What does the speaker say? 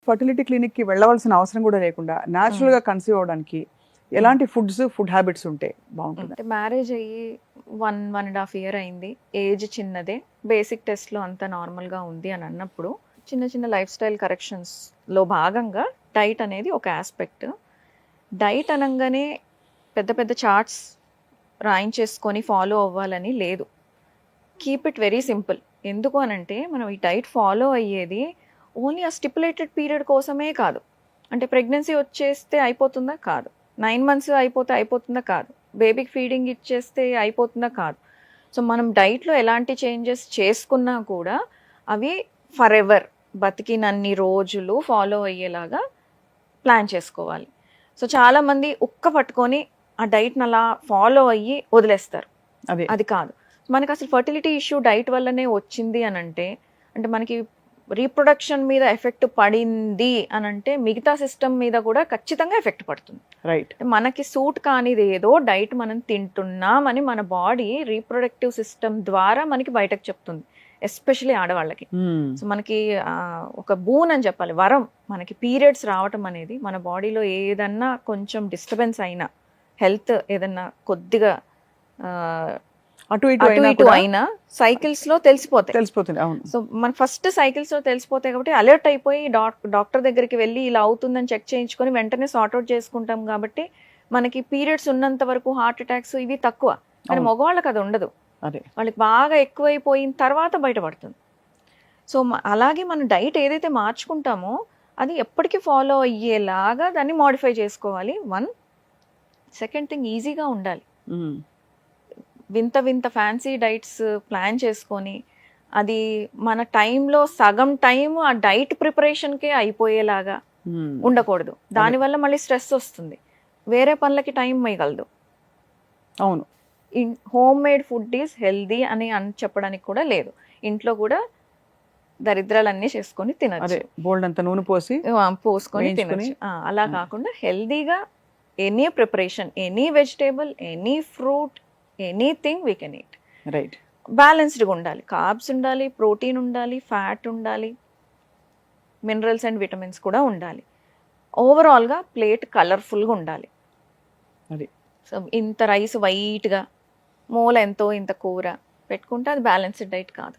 Fertility క్లినిక్కి వెళ్ళవలసిన అవసరం కూడా లేకుండా న్యాచురల్గా కన్సీవ్ అవడానికి ఎలాంటి ఫుడ్ హ్యాబిట్స్ ఉంటే బాగుంటుంది? అంటే మ్యారేజ్ అయ్యి 1.5 year అయింది, ఏజ్ చిన్నదే, బేసిక్ టెస్ట్లో అంతా నార్మల్గా ఉంది అని అన్నప్పుడు చిన్న చిన్న లైఫ్ స్టైల్ కరెక్షన్స్లో భాగంగా డైట్ అనేది ఒక ఆస్పెక్ట్. డైట్ అనగానే పెద్ద పెద్ద చార్ట్స్ రాయించేసుకొని ఫాలో అవ్వాలని లేదు. Keep it very simple. ఎందుకు అనంటే మనం ఈ డైట్ ఫాలో అయ్యేది ఓన్లీ ఆ స్టిపులేటెడ్ పీరియడ్ కోసమే కాదు. అంటే ప్రెగ్నెన్సీ వచ్చేస్తే అయిపోతుందా? కాదు. 9 months అయిపోతుందా? కాదు. బేబీకి ఫీడింగ్ ఇచ్చేస్తే అయిపోతుందా? కాదు. సో మనం డైట్లో ఎలాంటి చేంజెస్ చేసుకున్నా కూడా అవి ఫర్ ఎవర్ బతికినన్ని రోజులు ఫాలో అయ్యేలాగా ప్లాన్ చేసుకోవాలి. సో చాలామంది పట్టుకొని ఆ డైట్ని అలా ఫాలో అయ్యి వదిలేస్తారు. అది కాదు. మనకి అసలు ఫర్టిలిటీ ఇష్యూ డైట్ వల్లనే వచ్చింది అని అంటే మనకి రీప్రొడక్షన్ మీద ఎఫెక్ట్ పడింది అని అంటే మిగతా సిస్టమ్ మీద కూడా ఖచ్చితంగా ఎఫెక్ట్ పడుతుంది. రైట్. మనకి సూట్ కానిది ఏదో డైట్ మనం తింటున్నామని మన బాడీ రీప్రొడక్టివ్ సిస్టమ్ ద్వారా మనకి బయటకు చెప్తుంది, ఎస్పెషలీ ఆడవాళ్ళకి. సో మనకి ఒక బూన్ అని చెప్పాలి, వరం. మనకి పీరియడ్స్ రావటం అనేది మన బాడీలో ఏదన్నా కొంచెం డిస్టర్బెన్స్ అయినా, హెల్త్ ఏదన్నా కొద్దిగా అటు ఇటు అయినా సైకిల్స్ లో తెలిసిపోతుంది. సో మన ఫస్ట్ సైకిల్స్ లో తెలిసిపోతాయి కాబట్టి అలర్ట్ అయిపోయి డాక్టర్ దగ్గరికి వెళ్ళి ఇలా అవుతుందని చెక్ చేయించుకొని వెంటనే సార్ట్అవుట్ చేసుకుంటాం. కాబట్టి మనకి పీరియడ్స్ ఉన్నంత వరకు హార్ట్ అటాక్స్ ఇవి తక్కువ. కానీ మగవాళ్ళకి అది ఉండదు. వాళ్ళకి బాగా ఎక్కువైపోయిన తర్వాత బయటపడుతుంది. సో అలాగే మనం డైట్ ఏదైతే మార్చుకుంటామో అది ఎప్పటికీ ఫాలో అయ్యేలాగా దాన్ని మోడిఫై చేసుకోవాలి. 1. సెకండ్ థింగ్, ఈజీగా ఉండాలి. వింత ఫ్యాన్సీ డైట్స్ ప్లాన్ చేసుకొని అది మన టైంలో సగం టైం ఆ డైట్ ప్రిపరేషన్కే అయిపోయేలాగా ఉండకూడదు. దానివల్ల మళ్ళీ స్ట్రెస్ వస్తుంది, వేరే పనులకి టైం మిగలదు. అవును. Home made food is healthy అని చెప్పడానికి కూడా లేదు. ఇంట్లో కూడా దరిద్రాలన్నీ చేసుకొని తినచ్చు, బోల్డ్ అంత నూనె పోసుకొని తినచ్చు. అలా కాకుండా హెల్దీగా any preparation, any vegetable, any fruit, anything we can eat. Right. బ్యాలెన్స్డ్గా ఉండాలి. కార్బ్స్ ఉండాలి, ప్రోటీన్ ఉండాలి, ఫ్యాట్ ఉండాలి, మినరల్స్ అండ్ విటమిన్స్ కూడా ఉండాలి. ఓవరాల్గా ప్లేట్ కలర్ఫుల్గా ఉండాలి. సో ఇంత రైస్ వైట్గా, మూల ఎంతో ఇంత కూర పెట్టుకుంటే అది బ్యాలెన్స్డ్ డైట్ కాదు.